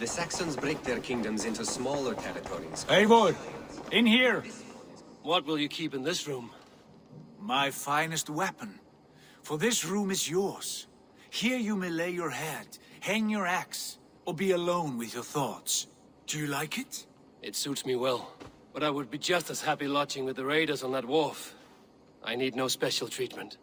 The Saxons break their kingdoms into smaller territories. Eivor! In here! What will you keep in this room? My finest weapon. For this room is yours. Here you may lay your head, hang your axe, or be alone with your thoughts. Do you like it? It suits me well. But I would be just as happy lodging with the raiders on that wharf. I need no special treatment.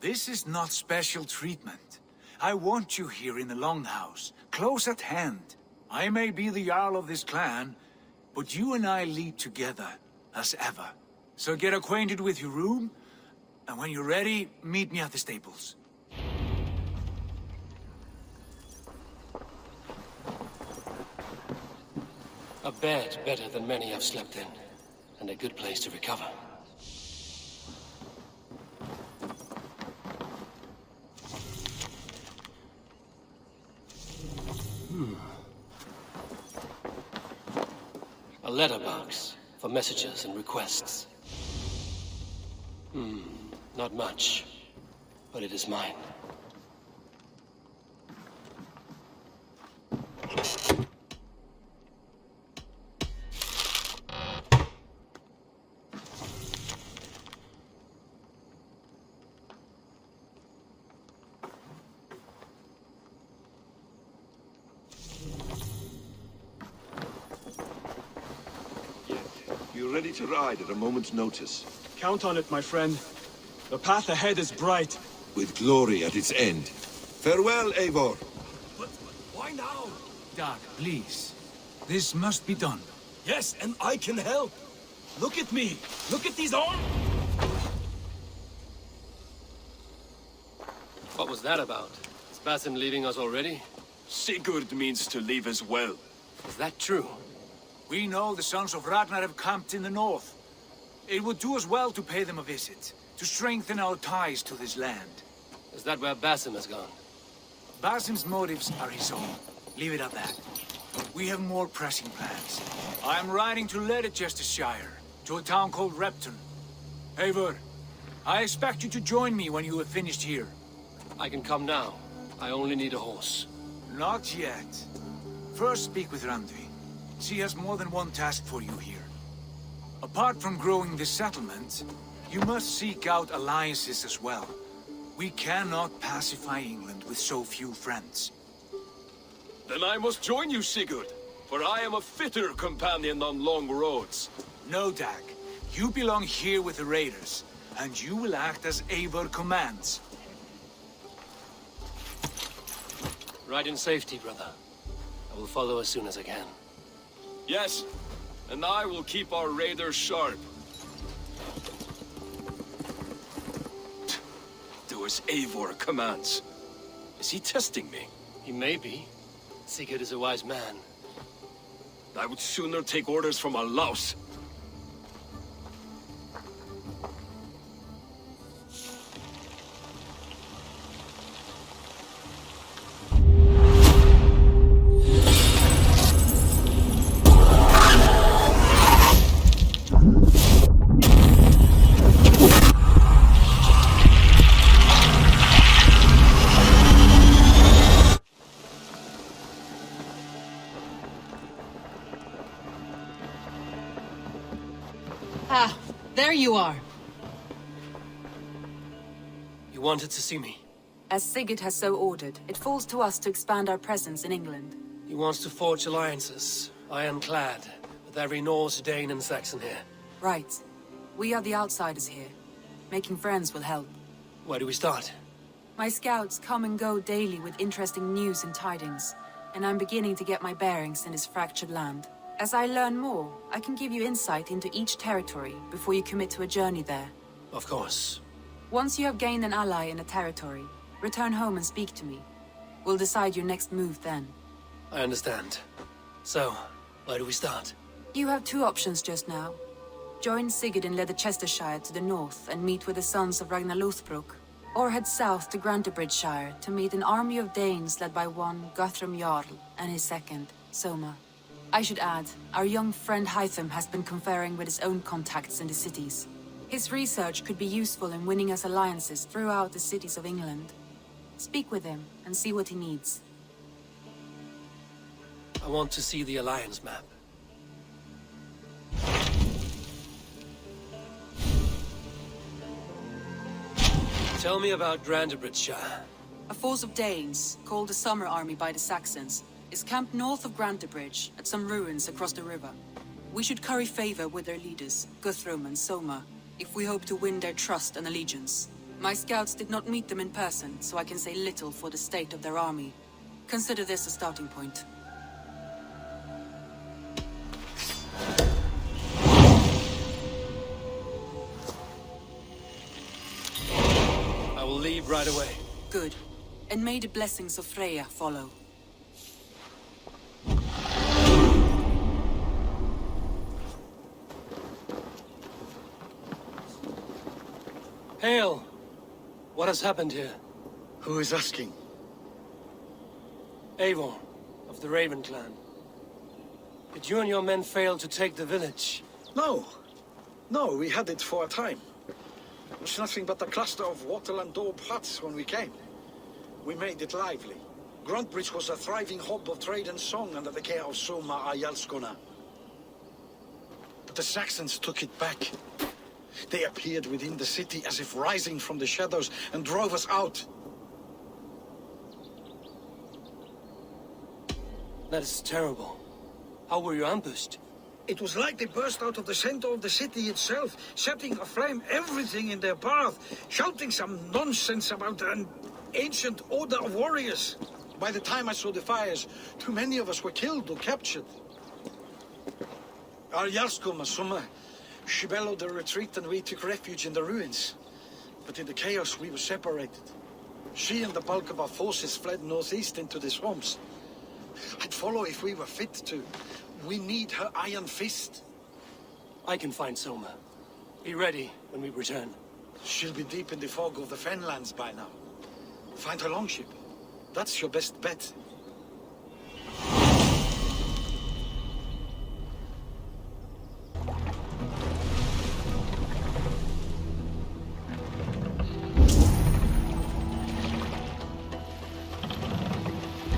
This is not special treatment. I want you here in the Longhouse, close at hand. I may be the Jarl of this clan, but you and I lead together, as ever. So get acquainted with your room, and when you're ready, meet me at the stables. A bed better than many I've slept in, and a good place to recover. A letterbox for messages and requests. Not much, but it is mine. You're ready to ride at a moment's notice. Count on it, my friend. The path ahead is bright. With glory at its end. Farewell, Eivor. But why now? Dag, please. This must be done. Yes, and I can help. Look at me. Look at these arms. What was that about? Is Basim leaving us already? Sigurd means to leave as well. Is that true? We know the sons of Ragnar have camped in the north. It would do us well to pay them a visit, to strengthen our ties to this land. Is that where Basim has gone? Basim's motives are his own. Leave it at that. We have more pressing plans. I am riding to Leicestershire, to a town called Repton. Eivor, I expect you to join me when you have finished here. I can come now. I only need a horse. Not yet. First speak with Randvi. She has more than one task for you here. Apart from growing this settlement, you must seek out alliances as well. We cannot pacify England with so few friends. Then I must join you, Sigurd. For I am a fitter companion on long roads. No, Dag. You belong here with the raiders, and you will act as Eivor commands. Ride in safety, brother. I will follow as soon as I can. Yes, and I will keep our raiders sharp. Do as Eivor commands. Is he testing me? He may be. Sigurd is a wise man. I would sooner take orders from a louse. Ah, there you are. You wanted to see me? As Sigurd has so ordered, it falls to us to expand our presence in England. He wants to forge alliances, ironclad, with every Norse, Dane and Saxon here. Right. We are the outsiders here. Making friends will help. Where do we start? My scouts come and go daily with interesting news and tidings, and I'm beginning to get my bearings in this fractured land. As I learn more, I can give you insight into each territory before you commit to a journey there. Of course. Once you have gained an ally in a territory, return home and speak to me. We'll decide your next move then. I understand. So, where do we start? You have two options just now. Join Sigurd in Leicestershire to the north and meet with the sons of Ragnar Lothbrok, or head south to Cambridgeshire to meet an army of Danes led by one Guthrum Jarl and his second, Soma. I should add, our young friend Hytham has been conferring with his own contacts in the cities. His research could be useful in winning us alliances throughout the cities of England. Speak with him and see what he needs. I want to see the Alliance map. Tell me about Cambridgeshire. A force of Danes, called the Summer Army by the Saxons, is camped north of Cambridgeshire at some ruins across the river. We should curry favor with their leaders, Guthrum and Soma, if we hope to win their trust and allegiance. My scouts did not meet them in person, so I can say little for the state of their army. Consider this a starting point. I will leave right away. Good. And may the blessings of Freya follow. Hail! What has happened here? Who is asking? Eivor, of the Raven clan. Did you and your men fail to take the village? No. No, we had it for a time. It was nothing but a cluster of wattle and daub huts when we came. We made it lively. Gruntbridge was a thriving hub of trade and song under the care of Soma ayudarla. But the Saxons took it back. They appeared within the city as if rising from the shadows and drove us out. That is terrible. How were you ambushed? It was like they burst out of the center of the city itself, setting aflame everything in their path, shouting some nonsense about an ancient order of warriors. By the time I saw the fires, too many of us were killed or captured. Our Jarlskoma, Soma, she bellowed a retreat and we took refuge in the ruins. But in the chaos we were separated. She and the bulk of our forces fled northeast into the swamps. I'd follow if we were fit to. We need her iron fist. I can find Soma. Be ready when we return. She'll be deep in the fog of the Fenlands by now. Find her longship. That's your best bet.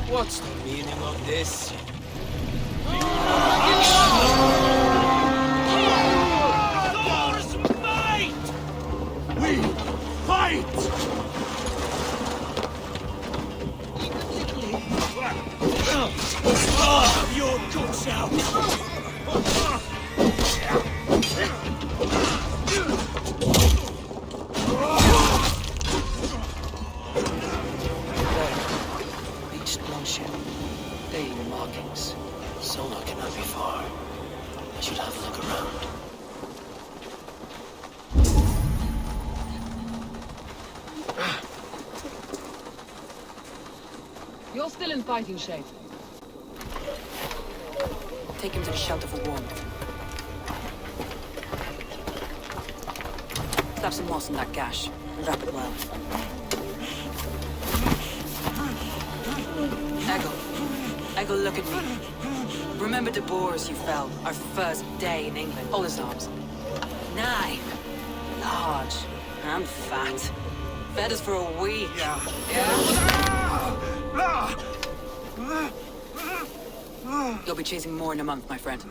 What's the meaning of this? We fight! Your guts out! Reached longship. Day markings. Soma cannot be far. I should have a look around. You're still in fighting shape. Take him to the shelter for warmth. Slap some moss in that gash, and wrap it well. Eggle, look at me. Remember the boars you felled, our first day in England? All his arms. 9. Large. And fat. Fed us for a week. Yeah? You'll be chasing more in a month, my friend.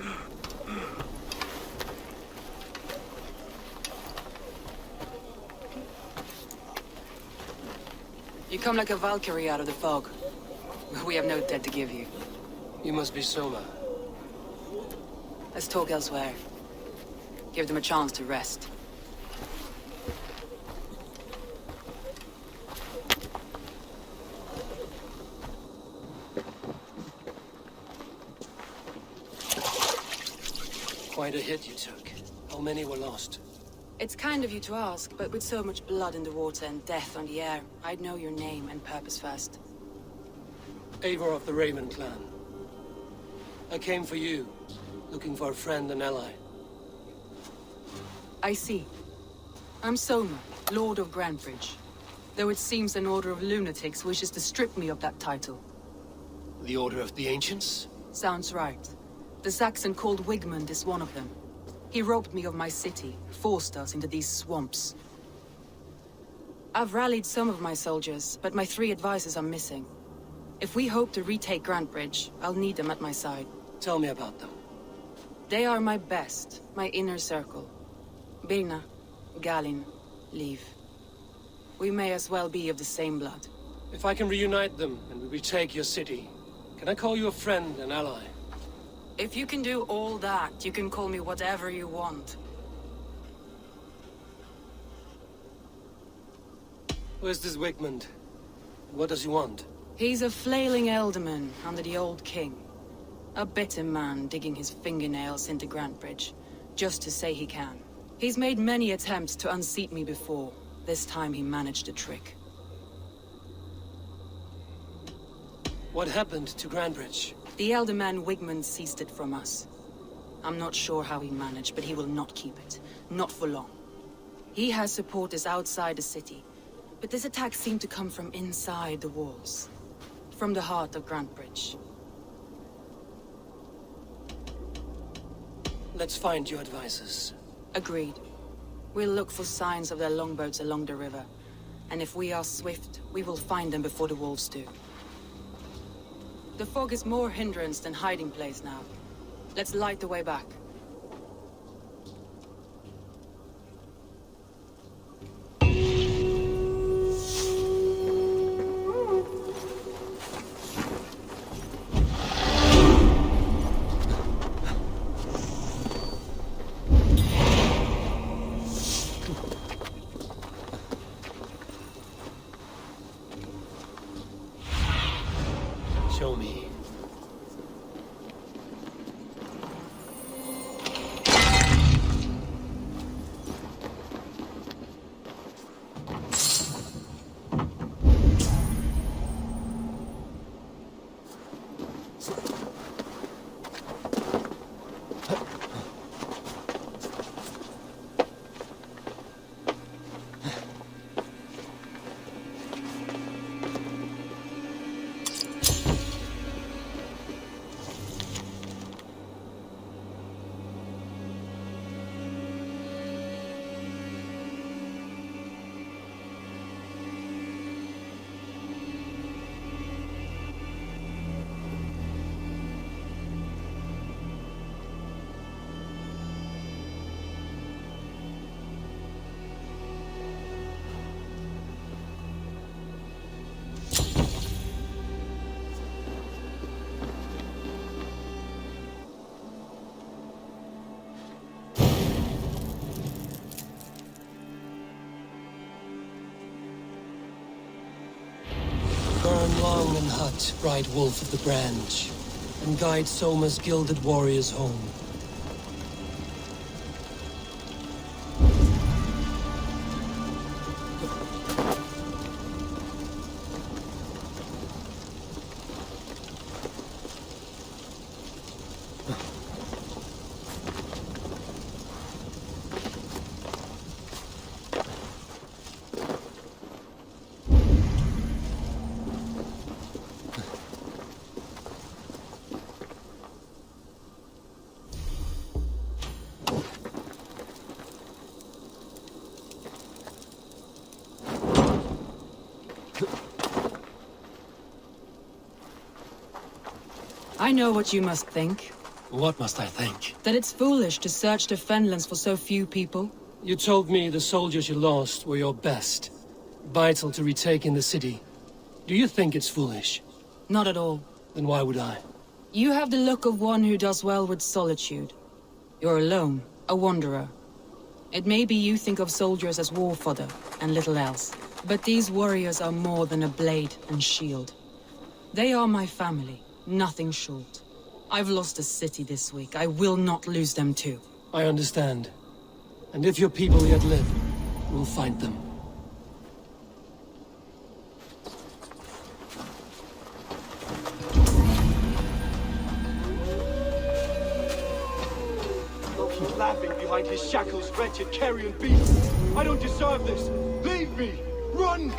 You come like a Valkyrie out of the fog. We have no debt to give you. You must be Soma. Let's talk elsewhere. Give them a chance to rest. Quite a hit you took. How many were lost? It's kind of you to ask, but with so much blood in the water and death on the air, I'd know your name and purpose first. Eivor of the Raven clan. I came for you, looking for a friend and ally. I see. I'm Soma, Lord of Grantbridge. Though it seems an order of lunatics wishes to strip me of that title. The Order of the Ancients? Sounds right. The Saxon called Wigmund is one of them. He robbed me of my city, forced us into these swamps. I've rallied some of my soldiers, but my 3 advisors are missing. If we hope to retake Grantebridge, I'll need them at my side. Tell me about them. They are my best, my inner circle. Birna, Galin, Liv. We may as well be of the same blood. If I can reunite them and we retake your city, can I call you a friend and ally? If you can do all that, you can call me whatever you want. Where's this Wigmund? What does he want? He's a flailing elderman under the old king. A bitter man digging his fingernails into Grantebridge, just to say he can. He's made many attempts to unseat me before. This time he managed a trick. What happened to Grantebridge? The elderman Wigmund seized it from us. I'm not sure how he managed, but he will not keep it. Not for long. He has supporters outside the city, but this attack seemed to come from inside the walls. From the heart of Grantebridge. Let's find your advisors. Agreed. We'll look for signs of their longboats along the river. And if we are swift, we will find them before the wolves do. The fog is more hindrance than hiding place now. Let's light the way back. Show me. Burn long and hot, bright wolf of the branch, and guide Soma's gilded warriors home. I know what you must think. What must I think? That it's foolish to search the Fenlands for so few people. You told me the soldiers you lost were your best. Vital to retaking the city. Do you think it's foolish? Not at all. Then why would I? You have the look of one who does well with solitude. You're alone, a wanderer. It may be you think of soldiers as war fodder, and little else. But these warriors are more than a blade and shield. They are my family, nothing short. I've lost a city this week. I will not lose them too. I understand. And if your people yet live, we'll find them. Don't keep laughing behind his shackles, wretched carrion beast. I don't deserve this. Leave me! Run!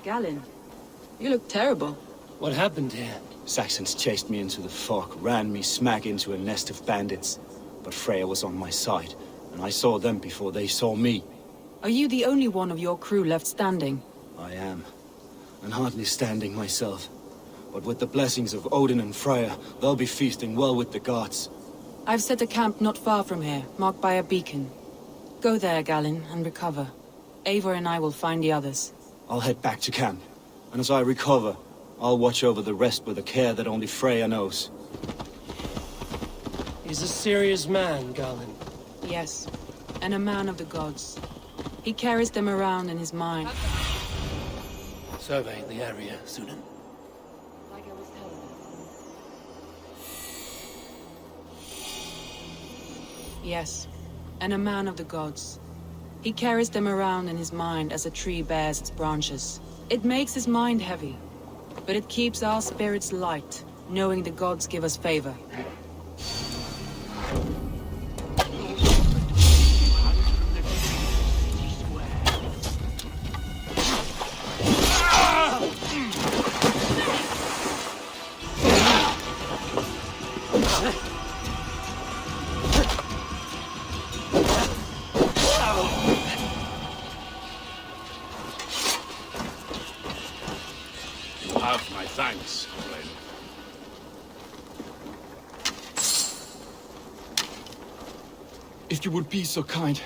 Galen, you look terrible. What happened here? Saxons chased me into the fog, ran me smack into a nest of bandits. But Freya was on my side, and I saw them before they saw me. Are you the only one of your crew left standing? I am, and hardly standing myself. But with the blessings of Odin and Freya, they'll be feasting well with the gods. I've set a camp not far from here, marked by a beacon. Go there, Galen, and recover. Eivor and I will find the others. I'll head back to camp, and as I recover, I'll watch over the rest with a care that only Freya knows. He's a serious man, Galen. Yes, and a man of the gods. He carries them around in his mind. Survey the area, Sunan. Like I was telling you. Yes, and a man of the gods. He carries them around in his mind as a tree bears its branches. It makes his mind heavy, but it keeps our spirits light, knowing the gods give us favor. Have my thanks, friend. If you would be so kind,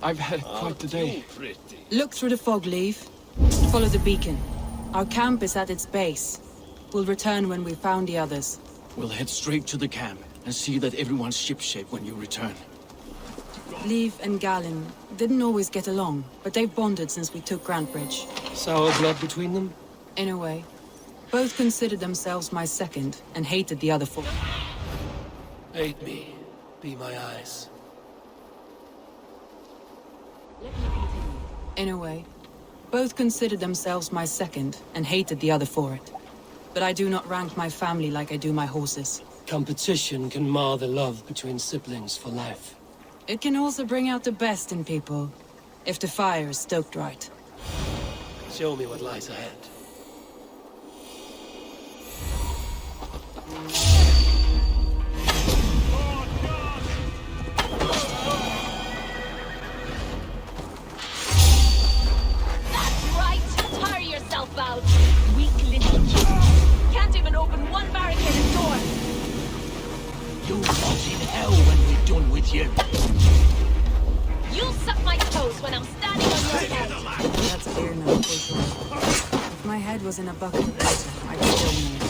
I've had quite the day. Pretty. Look through the fog, Leaf. Follow the beacon. Our camp is at its base. We'll return when we've found the others. We'll head straight to the camp and see that everyone's shipshape when you return. Leaf and Galen didn't always get along, but they've bonded since we took Grantebridge. Sour blood between them? In a way. Both considered themselves my second, and hated the other four. Aid me. Be my eyes. In a way. Both considered themselves my second, and hated the other for it. But I do not rank my family like I do my horses. Competition can mar the love between siblings for life. It can also bring out the best in people, if the fire is stoked right. Show me what lies ahead. That's right! Tire yourself out! Weak little kid! Can't even open one barricaded door! You'll rot in hell when we're done with you. You'll suck my toes when I'm standing on your head! That's clear now, for sure. If my head was in a bucket of water, I'd still know.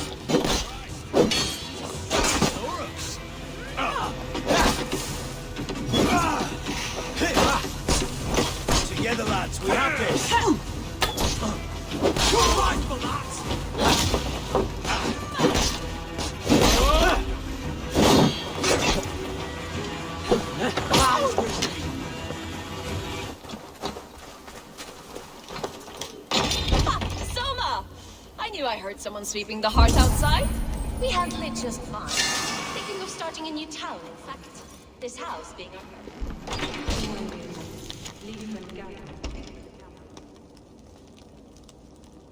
Together, lads, we have this. You're right for that. Soma! I knew I heard someone sweeping the hearth outside. We handle it just fine. Thinking of starting a new town, in fact. This house being our home. Leaf and Galen.